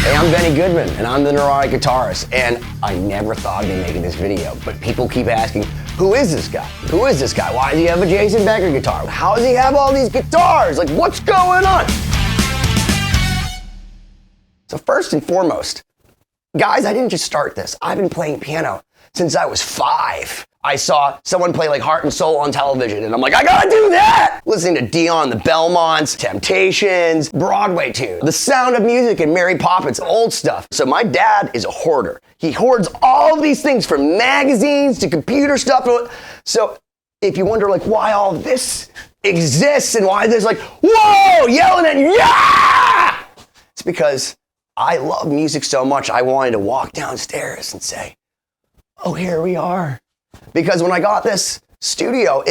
Hey, I'm Benny Goodman, and I'm the Neurotic Guitarist, and I never thought I'd be making this video, but people keep asking, who is this guy? Who is this guy? Why does he have a Jason Becker guitar? How does he have all these guitars? Like, what's going on? So first and foremost, guys, I didn't just start this. I've been playing piano since I was 5. I saw someone play like Heart and Soul on television, and I'm like, I gotta do that! Listening to Dion, the Belmonts, Temptations, Broadway tunes, The Sound of Music, and Mary Poppins, old stuff. So my dad is a hoarder. He hoards all of these things from magazines to computer stuff. So if you wonder like why all of this exists and why there's like, whoa, yelling at you, yeah! It's because I love music so much, I wanted to walk downstairs and say, oh, here we are. Because when I got this studio,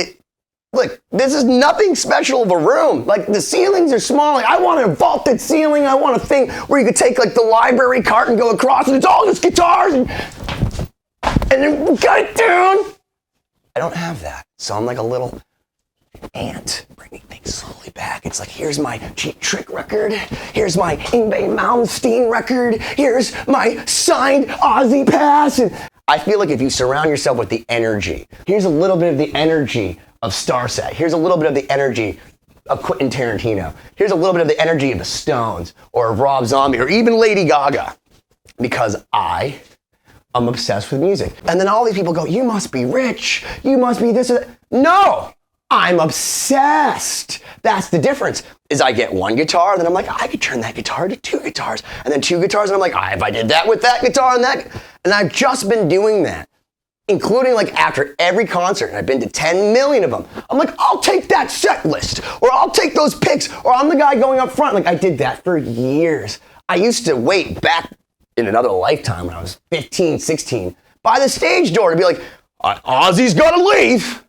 look, this is nothing special of a room. Like, the ceilings are small. Like, I want a vaulted ceiling. I want a thing where you could take, like, the library cart and go across, and it's all just guitars, and then we got it down. I don't have that. So I'm like a little ant bringing things slowly back. It's like, here's my Cheap Trick record. Here's my Yngwie Malmsteen record. Here's my signed Ozzy Pass. And I feel like if you surround yourself with the energy, here's a little bit of the energy of Starset. Here's a little bit of the energy of Quentin Tarantino. Here's a little bit of the energy of the Stones or of Rob Zombie or even Lady Gaga. Because I am obsessed with music. And then all these people go, you must be rich. You must be this or that. No, I'm obsessed. That's the difference. Is I get one guitar, then I'm like, I could turn that guitar into 2 guitars, and then 2 guitars, and I'm like, if I did that with that guitar and that, and I've just been doing that, including like after every concert, and I've been to 10 million of them. I'm like, I'll take that set list, or I'll take those picks, or I'm the guy going up front. Like, I did that for years. I used to wait back in another lifetime when I was 15, 16, by the stage door to be like, Ozzy's gotta leave.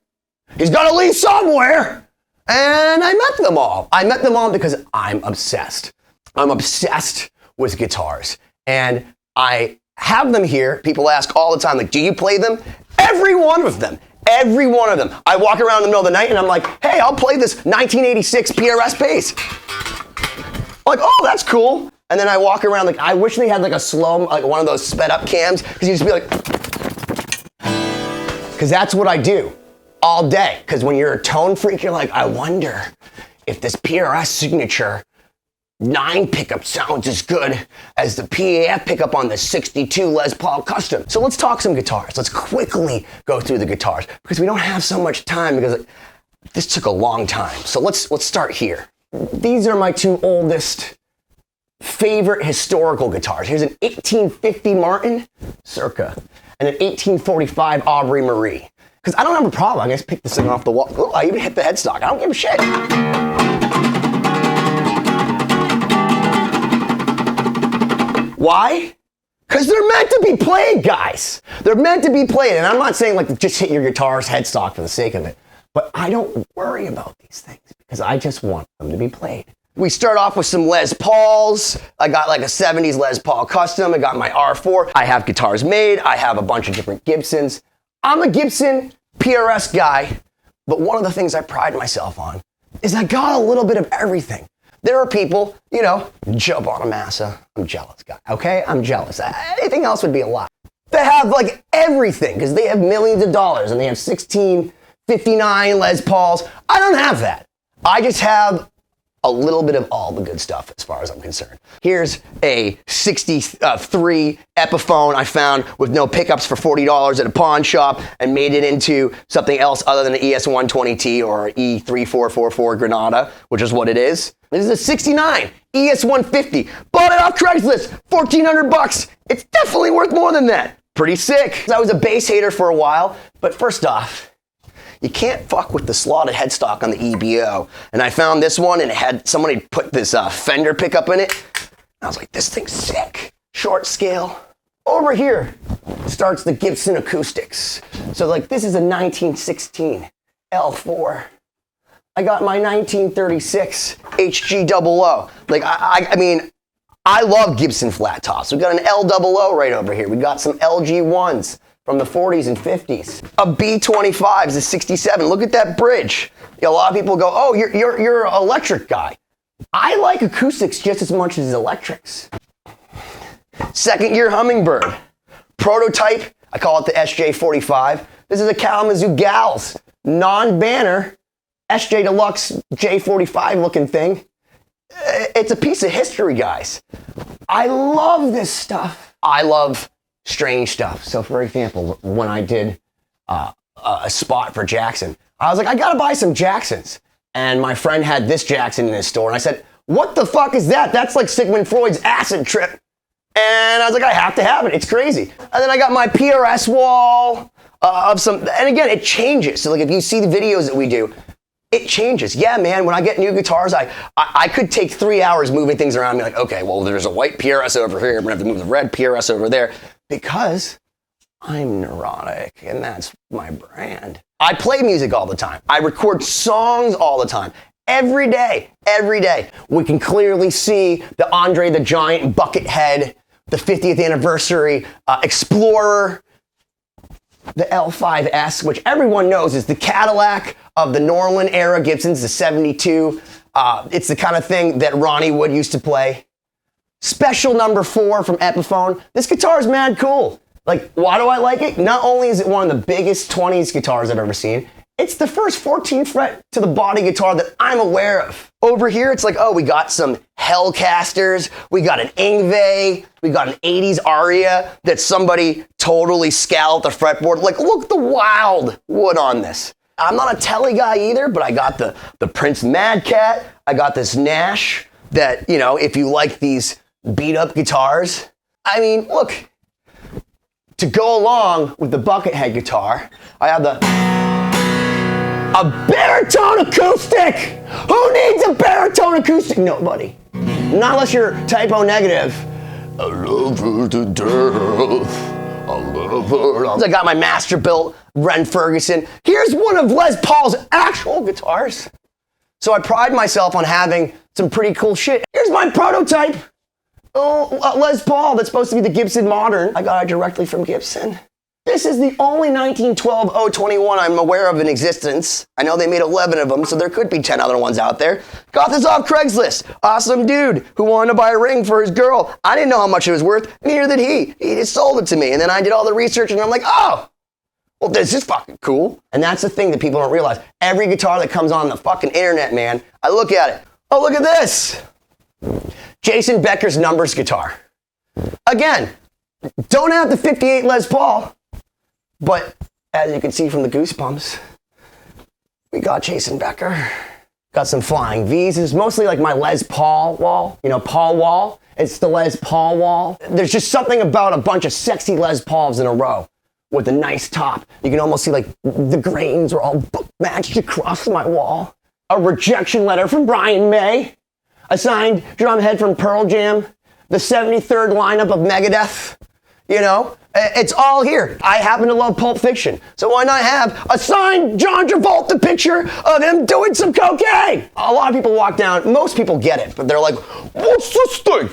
He's gotta leave somewhere. And I met them all. I met them all because I'm obsessed. I'm obsessed with guitars. And I have them here. People ask all the time, like, do you play them? Every one of them. Every one of them. I walk around in the middle of the night and I'm like, hey, I'll play this 1986 PRS bass. Like, oh, that's cool. And then I walk around like, I wish they had like a slow, like one of those sped up cams, because you just be like, because that's what I do. All day, because when you're a tone freak, you're like, I wonder if this PRS signature 9 pickup sounds as good as the PAF pickup on the 62 Les Paul Custom. So let's talk some guitars. Let's quickly go through the guitars, because we don't have so much time, because this took a long time. So let's start here. These are my 2 oldest favorite historical guitars. Here's an 1850 Martin Circa and an 1845 Aubrey Marie. Because I don't have a problem. I just pick this thing off the wall. Ooh, I even hit the headstock. I don't give a shit. Why? Because they're meant to be played, guys. They're meant to be played. And I'm not saying like just hit your guitar's headstock for the sake of it. But I don't worry about these things because I just want them to be played. We start off with some Les Pauls. I got like a 70s Les Paul Custom. I got my R4. I have guitars made. I have a bunch of different Gibsons. I'm a Gibson PRS guy, but one of the things I pride myself on is I got a little bit of everything. There are people, you know, Joe Bonamassa, I'm jealous guy, okay? I'm jealous. Anything else would be a lie. They have like everything because they have millions of dollars and they have 1659 Les Pauls. I don't have that. I just have a little bit of all the good stuff as far as I'm concerned. Here's a 63 Epiphone I found with no pickups for $40 at a pawn shop and made it into something else other than an ES120T or E3444 Granada, which is what it is. This is a 69 ES150. Bought it off Craigslist, $1,400. It's definitely worth more than that. Pretty sick. I was a bass hater for a while, but first off, you can't fuck with the slotted headstock on the EBO. And I found this one and it had somebody put this Fender pickup in it. I was like, this thing's sick. Short scale. Over here starts the Gibson acoustics. So like this is a 1916 L4. I got my 1936 HG00. Like I mean, I love Gibson flat tops. We've got an L00 right over here. We got some LG1s. From the 40s and 50s. A B25 is a 67. Look at that bridge. You know, a lot of people go, oh, you're an electric guy. I like acoustics just as much as electrics. Second year Hummingbird. Prototype, I call it the SJ45. This is a Kalamazoo Gals non-banner SJ Deluxe J45 looking thing. It's a piece of history, guys. I love this stuff. I love strange stuff. So for example, when I did a spot for Jackson, I was like, I gotta buy some Jacksons. And my friend had this Jackson in his store, and I said, what the fuck is that? That's like Sigmund Freud's acid trip. And I was like, I have to have it. It's crazy. And then I got my PRS wall of some, and again, it changes. So like if you see the videos that we do, it changes. Yeah, man, when I get new guitars, I could take 3 hours moving things around and be like, okay, well, there's a white PRS over here. I'm gonna have to move the red PRS over there because I'm neurotic and that's my brand. I play music all the time. I record songs all the time. Every day. We can clearly see the Andre the Giant Buckethead, the 50th anniversary Explorer, the L5S, which everyone knows is the Cadillac of the Norland era Gibsons, the 72. It's the kind of thing that Ronnie Wood used to play. Special number 4 from Epiphone. This guitar is mad cool. Like, why do I like it? Not only is it one of the biggest 20s guitars I've ever seen, it's the first 14 fret to the body guitar that I'm aware of. Over here, it's like, oh, we got some Hellcasters, we got an Ingve, we got an 80s Aria that somebody totally scalloped the fretboard. Like, look at the wild wood on this. I'm not a Telly guy either, but I got the Prince Mad Cat. I got this Nash that, you know, if you like these beat up guitars, I mean, look, to go along with the Buckethead guitar, I have a baritone acoustic. Who needs a baritone acoustic? Nobody. Not unless you're typo negative. I love her to death. I love her. I got my Masterbuilt Ren Ferguson. Here's one of Les Paul's actual guitars. So I pride myself on having some pretty cool shit. Here's my prototype. Les Paul, that's supposed to be the Gibson Modern. I got it directly from Gibson. This is the only 1912 021 I'm aware of in existence. I know they made 11 of them, so there could be 10 other ones out there. Got this off Craigslist. Awesome dude who wanted to buy a ring for his girl. I didn't know how much it was worth, neither did he. He just sold it to me, and then I did all the research, and I'm like, oh, well, this is fucking cool. And that's the thing that people don't realize. Every guitar that comes on the fucking internet, man, I look at it. Oh, look at this. Jason Becker's Numbers guitar. Again, don't have the 58 Les Paul, but as you can see from the goosebumps, we got Jason Becker. Got some Flying V's. It's mostly like my Les Paul wall. You know, Paul wall. It's the Les Paul wall. There's just something about a bunch of sexy Les Pauls in a row with a nice top. You can almost see like the grains are all matched across my wall. A rejection letter from Brian May. A signed drum head from Pearl Jam. The 73rd lineup of Megadeth. You know, it's all here. I happen to love Pulp Fiction, so why not have a signed John Travolta picture of him doing some cocaine? A lot of people walk down, most people get it, but they're like, what's this thing?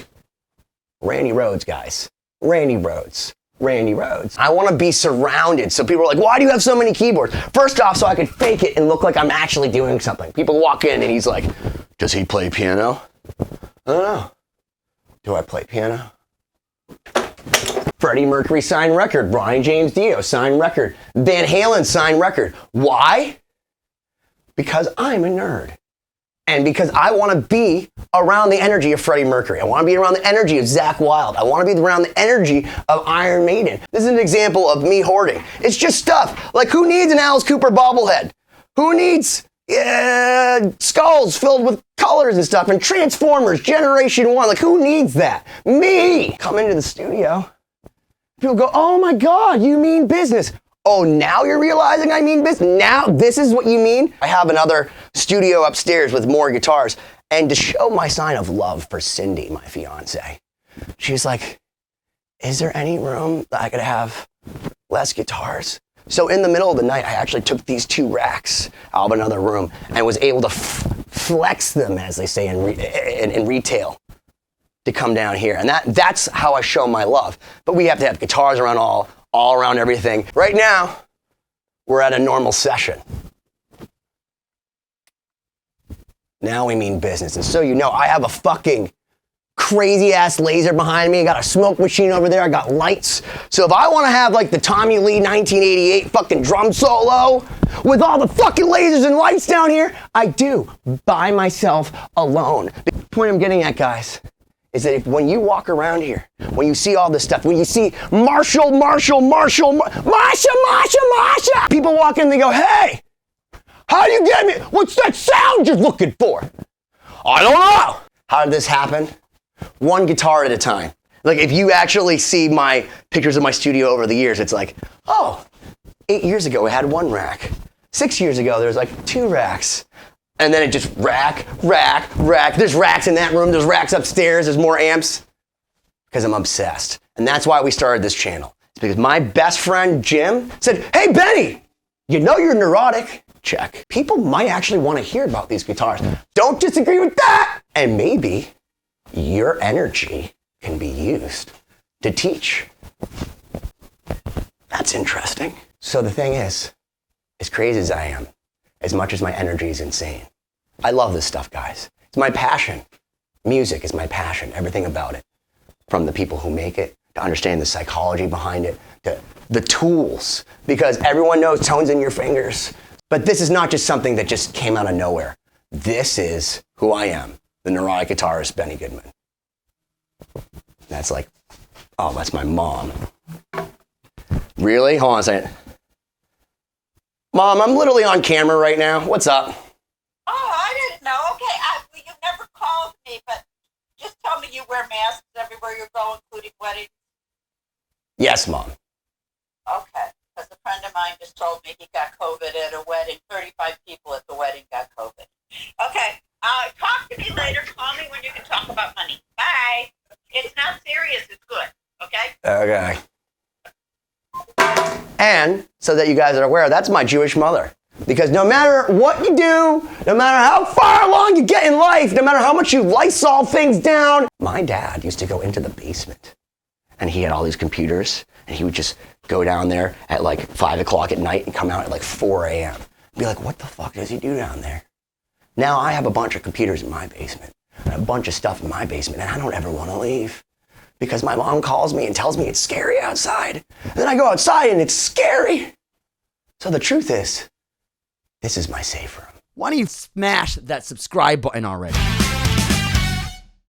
Randy Rhoads, guys. Randy Rhoads. I want to be surrounded, so people are like, why do you have so many keyboards? First off, so I can fake it and look like I'm actually doing something. People walk in and he's like, does he play piano? I don't know. Do I play piano? Freddie Mercury signed record. Brian James Dio signed record. Van Halen signed record. Why? Because I'm a nerd. And because I want to be around the energy of Freddie Mercury. I want to be around the energy of Zakk Wylde. I want to be around the energy of Iron Maiden. This is an example of me hoarding. It's just stuff. Like, who needs an Alice Cooper bobblehead? Who needs skulls filled with colors and stuff, and Transformers Generation 1? Like, who needs that? Me! Come into the studio. People go, oh my God, you mean business. Oh, now you're realizing I mean business? Now this is what you mean? I have another studio upstairs with more guitars. And to show my sign of love for Cindy, my fiance, she's like, is there any room that I could have less guitars? So in the middle of the night, I actually took these 2 racks out of another room and was able to flex them, as they say in retail, to come down here. And that's how I show my love. But we have to have guitars around all around everything. Right now, we're at a normal session. Now we mean business. And so you know, I have a fucking crazy ass laser behind me. I got a smoke machine over there. I got lights. So if I want to have like the Tommy Lee 1988 fucking drum solo with all the fucking lasers and lights down here, I do by myself alone. The point I'm getting at, guys, is that when you walk around here, when you see all this stuff, when you see Marsha, people walk in, they go, hey, how do you get me? What's that sound you're looking for? I don't know. How did this happen? One guitar at a time. Like if you actually see my pictures of my studio over the years, it's like, oh, 8 years ago we had 1 rack. 6 years ago there was like 2 racks. And then it just rack. There's racks in that room, there's racks upstairs, there's more amps. Because I'm obsessed. And that's why we started this channel. It's because my best friend Jim said, hey Benny, you know you're neurotic. Check. People might actually want to hear about these guitars. Don't disagree with that. And maybe your energy can be used to teach. That's interesting. So the thing is, as crazy as I am, as much as my energy is insane, I love this stuff, guys. It's my passion. Music is my passion, everything about it. From the people who make it, to understand the psychology behind it, to the tools, because everyone knows tone's in your fingers. But this is not just something that just came out of nowhere. This is who I am, the neurotic guitarist, Benny Goodman. That's like, oh, that's my mom. Really? Hold on a second. Mom, I'm literally on camera right now. What's up? Oh, I didn't know. Okay, you never called me, but just tell me you wear masks everywhere you go, including weddings. Yes, Mom. Okay, because a friend of mine just told me he got COVID at a wedding. 35 people at the wedding got COVID. Okay, talk to me later. Call me when you can talk about money. Bye. It's not serious. It's good. Okay? Okay. And so that you guys are aware, that's my Jewish mother. Because no matter what you do, no matter how far along you get in life, no matter how much you Lysol things down, my dad used to go into the basement and he had all these computers and he would just go down there at like 5 o'clock at night and come out at like 4 a.m. Be like, what the fuck does he do down there? Now I have a bunch of computers in my basement and a bunch of stuff in my basement and I don't ever want to leave. Because my mom calls me and tells me it's scary outside. And then I go outside and it's scary. So the truth is, this is my safe room. Why don't you smash that subscribe button already?